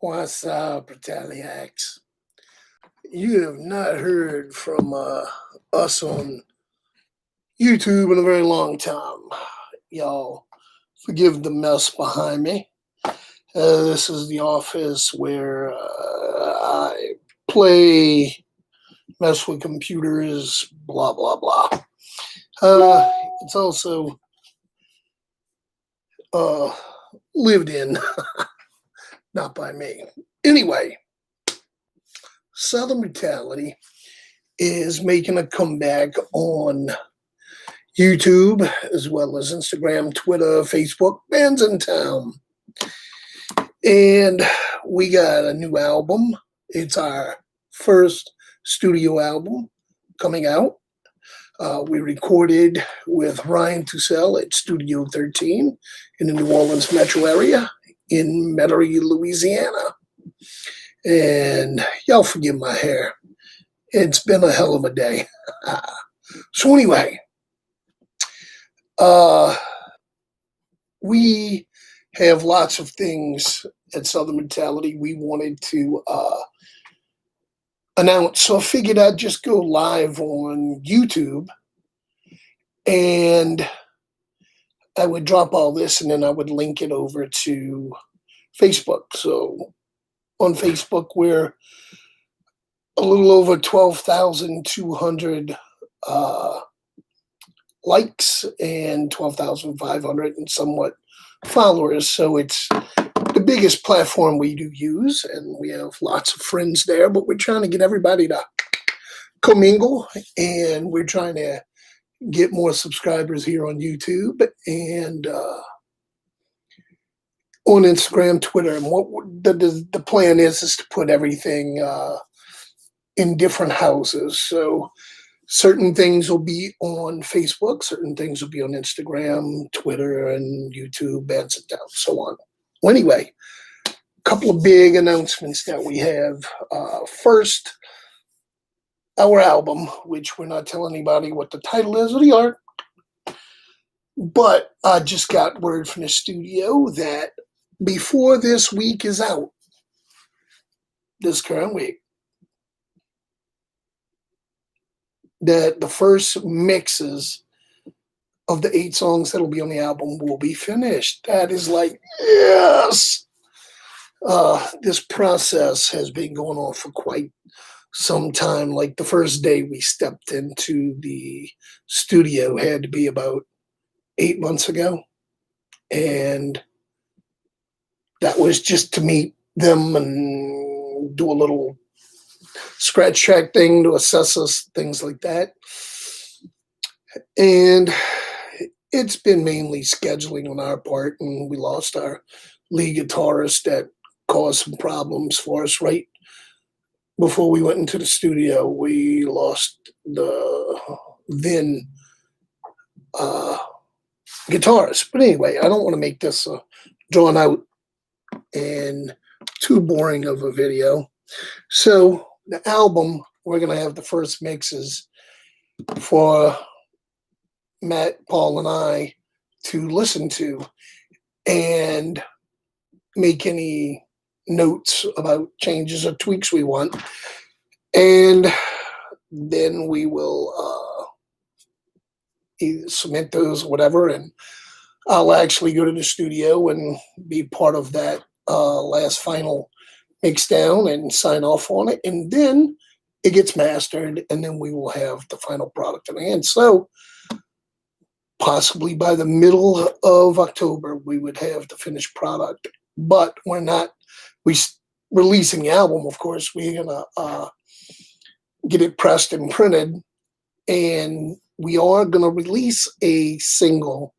What's up, Brutality? You have not heard from us on YouTube in a very long time. Y'all, forgive the mess behind me. This is the office where I play, mess with computers, blah, blah, blah. It's also lived in, not by me. Anyway, Southern Brutality is making a comeback on YouTube as well as Instagram, Twitter, Facebook, bands in town. And we got a new album. It's our first studio album coming out. We recorded with Ryan Tussell at Studio 13 in the New Orleans metro area in Metairie, Louisiana. And y'all forgive my hair. It's been a hell of a day. So anyway, we have lots of things at Southern Brutality we wanted to announce. So I figured I'd just go live on YouTube and I would drop all this and then I would link it over to Facebook. So on Facebook, we're a little over 12,200 likes and 12,500 and somewhat followers. So it's the biggest platform we do use, and we have lots of friends there, but we're trying to get everybody to commingle, and we're trying to get more subscribers here on YouTube and on Instagram, Twitter. And what the plan is to put everything in different houses. So certain things will be on Facebook, certain things will be on Instagram, Twitter, and YouTube, and so on. Well, anyway, a couple of big announcements that we have. First, our album, which we're not telling anybody what the title is or the art, but I just got word from the studio that before this week is out, this current week, that the first mixes of the 8 songs that'll be on the album will be finished. That is like, yes! This process has been going on for quite some time. Like the first day we stepped into the studio had to be about 8 months ago. And that was just to meet them and do a little scratch track thing to assess us, things like that. And it's been mainly scheduling on our part, and we lost our lead guitarist that caused some problems for us right before we went into the studio. We lost the then guitarist. But anyway, I don't want to make this drawn out and too boring of a video. So the album, we're going to have the first mixes for Matt, Paul, and I to listen to and make any notes about changes or tweaks we want. And then we will either submit those or whatever, and I'll actually go to the studio and be part of that last final mix down and sign off on it, and then it gets mastered, and then we will have the final product in hand. So possibly by the middle of October, we would have the finished product. But we're not releasing the album, of course. We're going to get it pressed and printed, and we are going to release a single,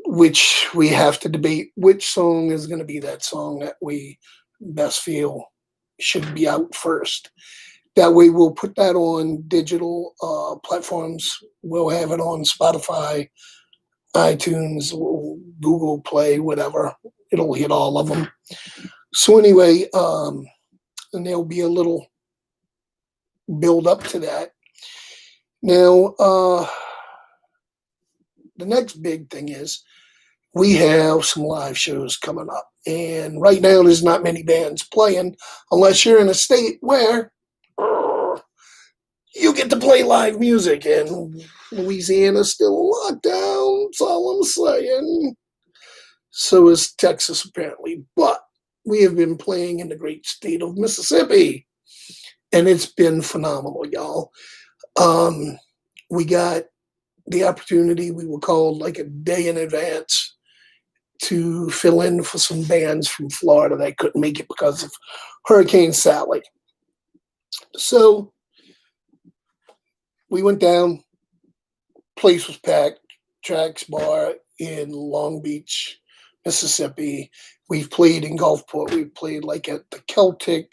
which we have to debate which song is going to be that song that we best feel should be out first. That way we'll put that on digital platforms. We'll have it on Spotify, iTunes, Google Play, whatever. It'll hit all of them. So anyway, and there'll be a little build up to that. Now, the next big thing is we have some live shows coming up. And right now, there's not many bands playing unless you're in a state where you get to play live music. And Louisiana's still locked down, that's all I'm saying. So is Texas, apparently. But we have been playing in the great state of Mississippi, and it's been phenomenal, y'all. We got the opportunity, we were called like a day in advance to fill in for some bands from Florida that couldn't make it because of Hurricane Sally. So we went down, place was packed, Tracks Bar in Long Beach, Mississippi. We've played in Gulfport. We've played like at the Celtic,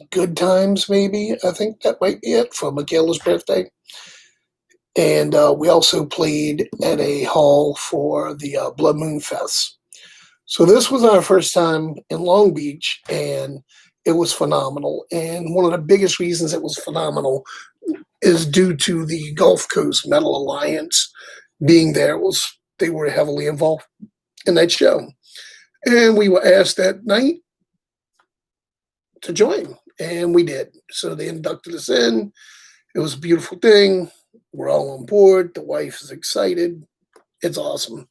Good Times, maybe. I think that might be it, for Michaela's birthday. And we also played at a hall for the Blood Moon Fest. So this was our first time in Long Beach, and it was phenomenal. And one of the biggest reasons it was phenomenal is due to the Gulf Coast Metal Alliance being there. They were heavily involved in that show. And we were asked that night to join, and we did. So they inducted us in. It was a beautiful thing. We're all on board. The wife is excited. It's awesome.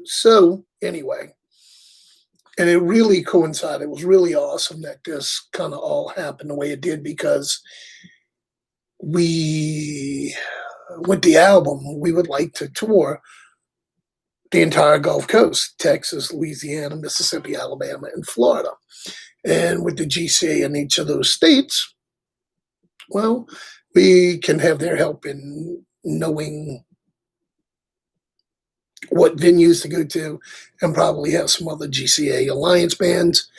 So anyway, and it really coincided. It was really awesome that this kind of all happened the way it did, because with the album, we would like to tour the entire Gulf Coast, Texas, Louisiana, Mississippi, Alabama, and Florida. And with the GCA in each of those states, well, we can have their help in knowing what venues to go to, and probably have some other GCA Alliance bands.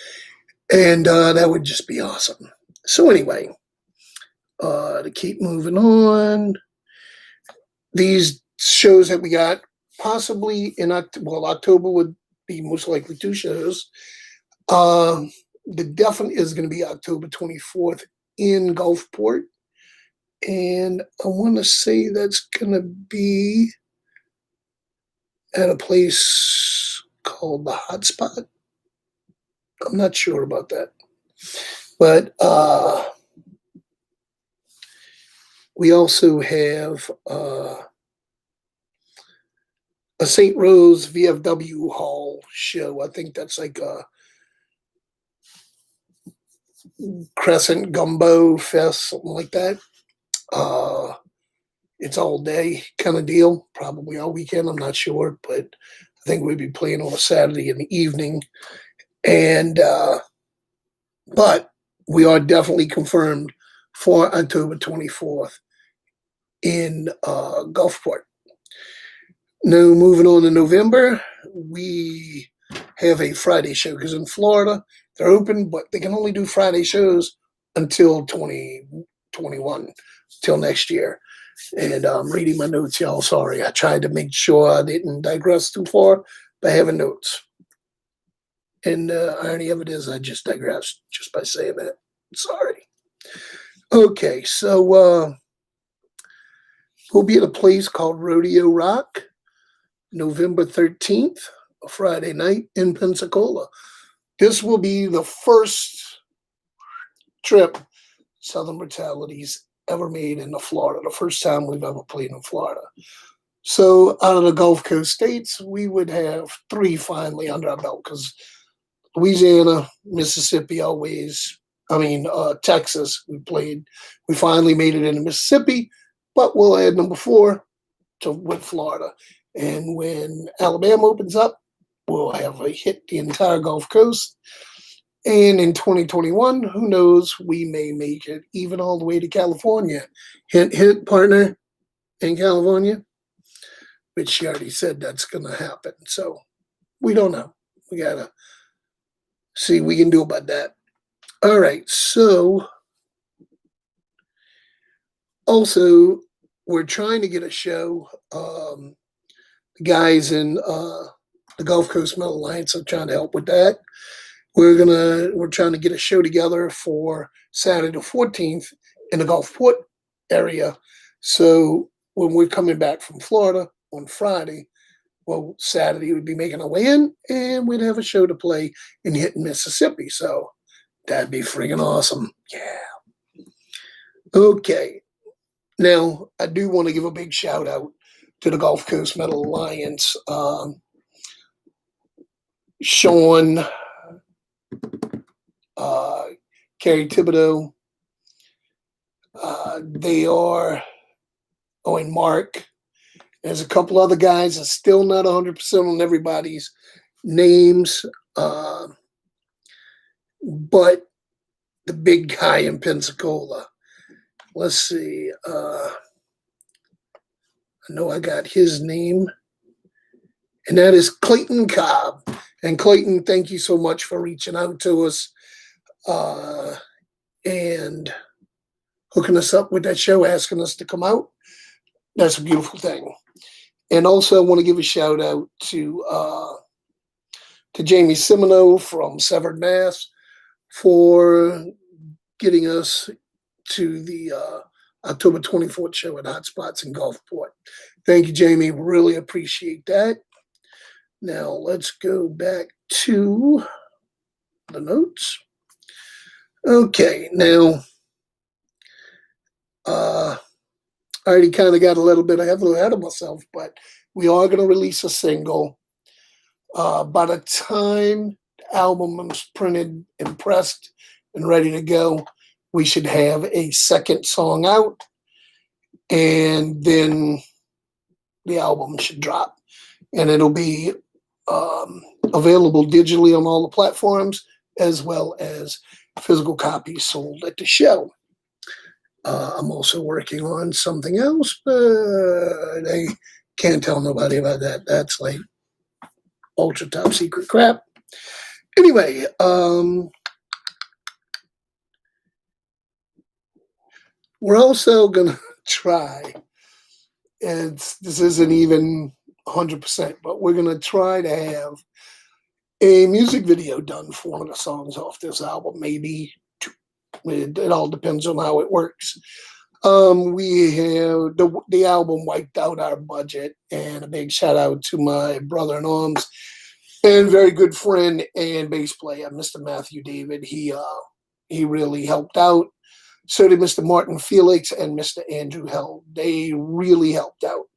And that would just be awesome. So anyway, to keep moving on, these shows that we got, possibly in October would be most likely 2 shows. The definite is going to be October 24th in Gulfport. And I want to say that's going to be at a place called the Hotspot. I'm not sure about that. But we also have a St. Rose VFW Hall show. I think that's like a Crescent Gumbo Fest, something like that. It's all day kind of deal, probably all weekend. I'm not sure, but I think we'd be playing on a Saturday in the evening. And but we are definitely confirmed for October 24th in Gulfport. Now, moving on to November, we have a Friday show, because in Florida, they're open, but they can only do Friday shows until 2021, till next year. And I'm reading my notes, y'all. Sorry, I tried to make sure I didn't digress too far by having notes. And the irony of it is, I just digressed just by saying that. Sorry. Okay, so we'll be at a place called Rodeo Rock, November 13th, a Friday night in Pensacola. This will be the first trip Southern Brutality's ever made into Florida, the first time we've ever played in Florida. So out of the Gulf Coast states, we would have 3 finally under our belt, because Louisiana, Mississippi Texas, we finally made it into Mississippi, but we'll add number 4 with Florida. And when Alabama opens up, we'll have hit the entire Gulf Coast. And in 2021, who knows, we may make it even all the way to California. Hint, hint, partner, in California, which she already said that's going to happen. So we don't know. We got to see what we can do about that. All right, so also, we're trying to get a show. The guys in the Gulf Coast Metal Alliance are trying to help with that. We're trying to get a show together for Saturday the 14th in the Gulfport area. So when we're coming back from Florida on Friday, well, Saturday we'd be making our way in, and we'd have a show to play in Hinton, Mississippi. So that'd be freaking awesome. Yeah. Okay. Now, I do want to give a big shout out to the Gulf Coast Metal Alliance. Sean, Kerry Thibodeau, they are, oh, and Mark. There's a couple other guys that's still not 100% on everybody's names, but the big guy in Pensacola. Let's see. I know I got his name, and that is Clayton Cobb. And Clayton, thank you so much for reaching out to us and hooking us up with that show, asking us to come out. That's a beautiful thing. And also, I want to give a shout out to Jamie Simino from Severed Mass for getting us to the October 24th show at Hot Spots in Gulfport. Thank you, Jamie. Really appreciate that. Now, let's go back to the notes. Okay, now, I already kind of got a little bit ahead of myself, but we are going to release a single. By the time the album is printed and pressed and ready to go, we should have a second song out, and then the album should drop. And it'll be available digitally on all the platforms, as well as physical copies sold at the show. I'm also working on something else, but I can't tell nobody about that. That's like ultra top secret crap. Anyway, we're also going to try, and this isn't even 100%, but we're going to try to have a music video done for one of the songs off this album, maybe two. It all depends on how it works. We have the album wiped out our budget, and a big shout out to my brother in arms and very good friend and bass player, Mr. Matthew David. He really helped out. So did Mr. Martin Felix and Mr. Andrew Held. They really helped out.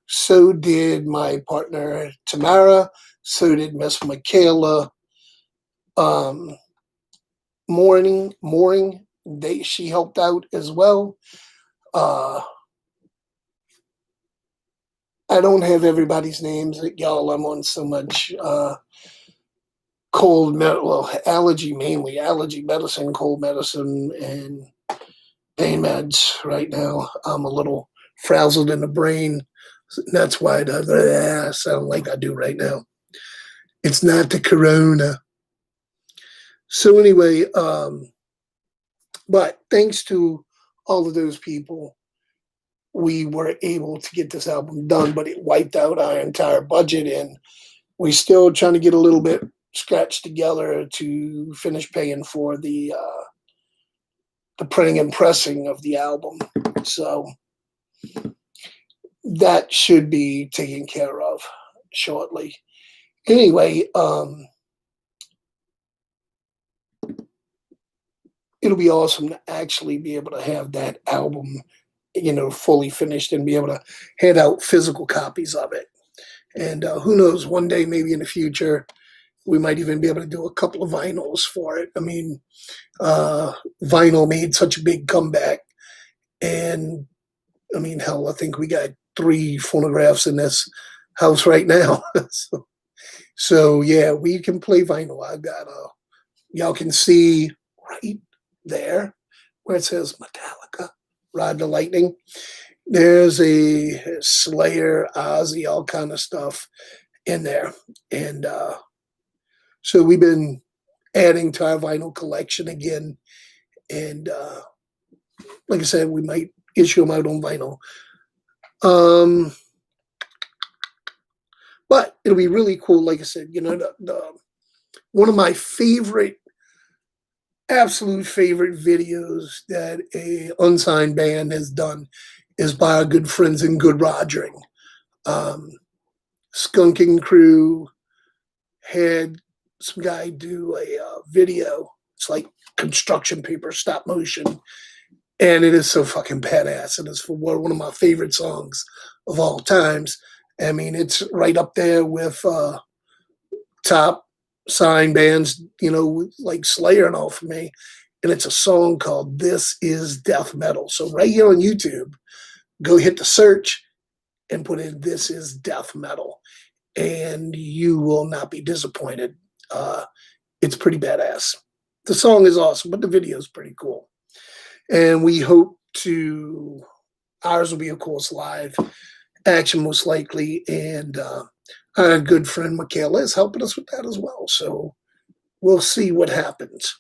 So did my partner Tamara. So did Miss Michaela. Mooring. She helped out as well. I don't have everybody's names. Y'all, I'm on so much cold allergy medicine, cold medicine, and pain meds right now. I'm a little frazzled in the brain. That's why I sound like I do right now. It's not the corona. So anyway, but thanks to all of those people, we were able to get this album done, but it wiped out our entire budget, and we're still trying to get a little bit scratched together to finish paying for the printing and pressing of the album. So that should be taken care of shortly. Anyway, it'll be awesome to actually be able to have that album, fully finished and be able to hand out physical copies of it. And who knows, one day, maybe in the future, we might even be able to do a couple of vinyls for it. I mean, vinyl made such a big comeback. And I mean, hell, I think we got 3 phonographs in this house right now. So yeah, we can play vinyl. I got y'all can see right there where it says Metallica, Ride the Lightning. There's a Slayer, Ozzy, all kind of stuff in there. And so we've been adding to our vinyl collection again. And like I said, we might issue them out on vinyl. But it'll be really cool. Like I said, one of my absolute favorite videos that a unsigned band has done is by our good friends in Good Rogering. Skunking Crew had some guy do a video. It's like construction paper, stop motion, and it is so fucking badass. It is for one of my favorite songs of all times. I mean, it's right up there with top sign bands, you know, like Slayer and all for me. And it's a song called This Is Death Metal. So right here on YouTube, go hit the search and put in This Is Death Metal, and you will not be disappointed. It's pretty badass. The song is awesome, but the video is pretty cool. And we hope to, ours will be, of course, live action most likely. And our good friend Michaela is helping us with that as well. So we'll see what happens.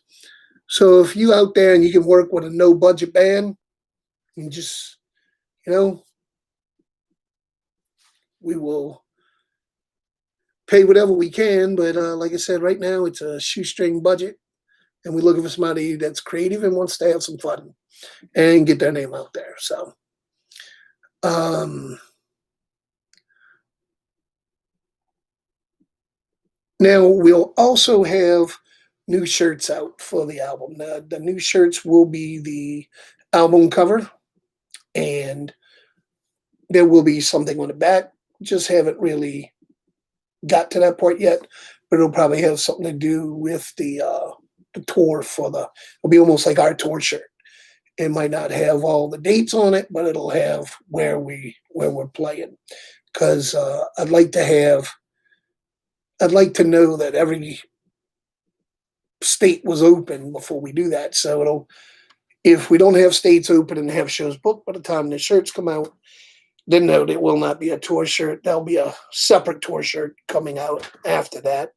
So if you out there and you can work with a no budget band, and just, you know, we will pay whatever we can. But like I said, right now it's a shoestring budget, and we're looking for somebody that's creative and wants to have some fun and get their name out there. So, now we'll also have new shirts out for the album. The new shirts will be the album cover, and there will be something on the back. Just haven't really got to that point yet, but it'll probably have something to do with the tour for the. It'll be almost like our tour shirt. It might not have all the dates on it, but it'll have where we're playing. Because I'd like to know that every state was open before we do that. So if we don't have states open and have shows booked by the time the shirts come out, then no, it will not be a tour shirt. There'll be a separate tour shirt coming out after that.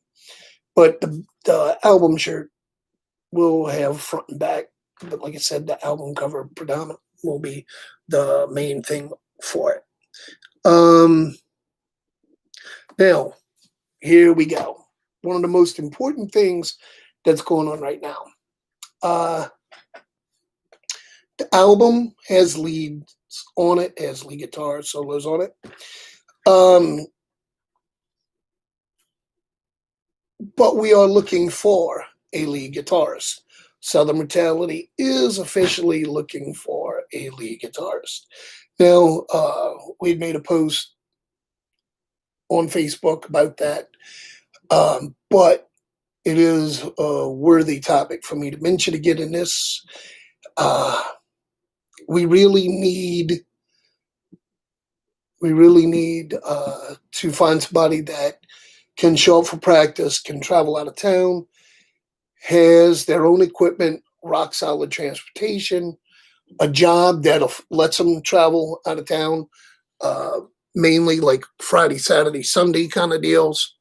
But the album shirt will have front and back. But like I said, the album cover predominant will be the main thing for it. Now, here we go. One of the most important things that's going on right now. The album has leads on it, has lead guitar solos on it. But we are looking for a lead guitarist. Southern Brutality is officially looking for a lead guitarist. Now, we made a post on Facebook about that, but it is a worthy topic for me to mention again in this. We really need to find somebody that can show up for practice, can travel out of town, has their own equipment, rock solid transportation, a job that lets them travel out of town, mainly like Friday, Saturday, Sunday kind of deals.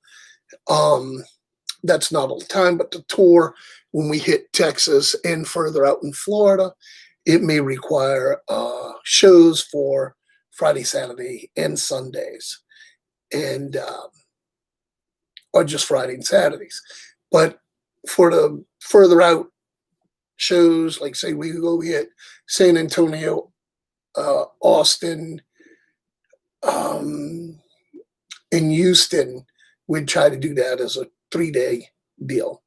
That's not all the time, but the tour, when we hit Texas and further out in Florida, it may require shows for Friday, Saturday, and Sundays, and or just Friday and Saturdays. But for the further out shows, like say we go hit San Antonio, Austin, in Houston, we'd try to do that as a 3-day deal.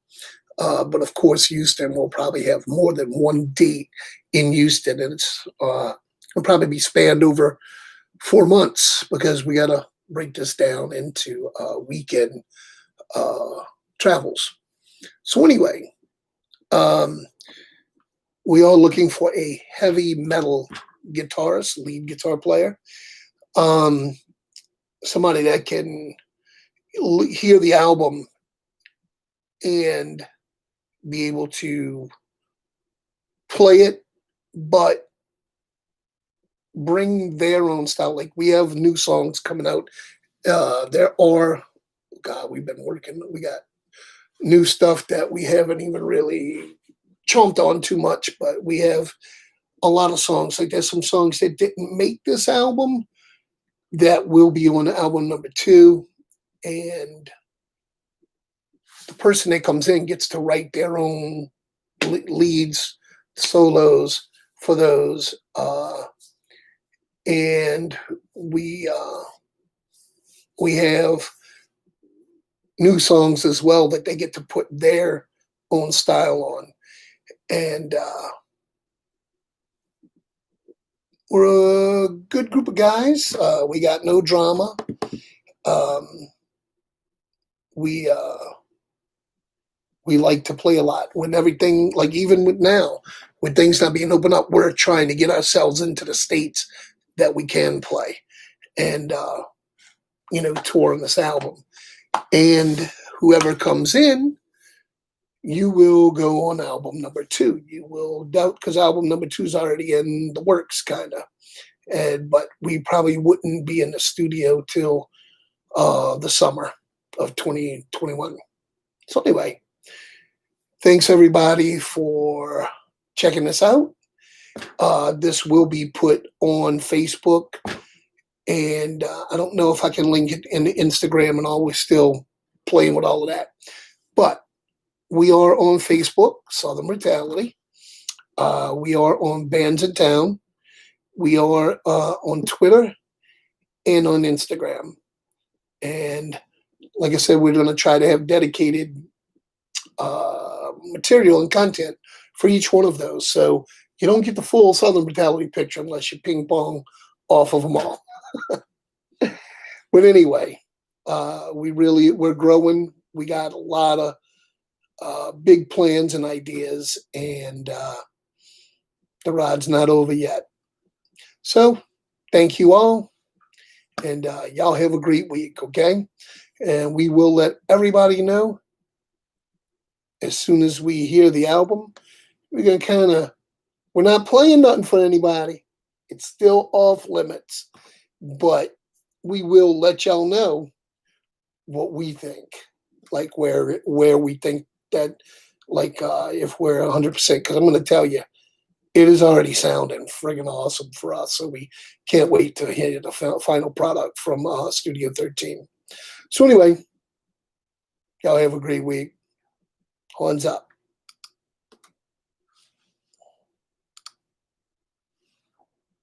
But of course, Houston will probably have more than one date in Houston, and it's will probably be spanned over 4 months because we got to break this down into weekend travels. So anyway, we are looking for a heavy metal guitarist, lead guitar player, somebody that can hear the album and be able to play it, but bring their own style. Like we have new songs coming out. There are, God, we got new stuff that we haven't even really chomped on too much, but we have a lot of songs. Like there's some songs that didn't make this album that will be on album number 2. And the person that comes in gets to write their own leads, solos for those. And we we have new songs as well that they get to put their own style on. And we're a good group of guys. We got no drama. Um, we we like to play a lot. When everything, like even with now, with things not being open up, we're trying to get ourselves into the states that we can play and tour on this album. And whoever comes in, you will go on album number 2. You will doubt because album number 2 is already in the works, kind of. But we probably wouldn't be in the studio till the summer of 2021. So anyway, thanks everybody for checking this out. This will be put on Facebook, and I don't know if I can link it in the Instagram and all. We're still playing with all of that. But we are on Facebook, Southern Brutality. We are on Bands in Town. We are on Twitter and on Instagram. And like I said, we're going to try to have dedicated material and content for each one of those. So you don't get the full Southern Brutality picture unless you ping pong off of them all. But anyway, we're growing. We got a lot of big plans and ideas, and the ride's not over yet. So thank you all, and y'all have a great week, okay? And we will let everybody know as soon as we hear the album. We're going to we're not playing nothing for anybody. It's still off limits, but we will let y'all know what we think, like where we think that, like if we're 100%, because I'm going to tell you, it is already sounding friggin' awesome for us. So we can't wait to hear the final product from Studio 13. So anyway, y'all have a great week. Horns up.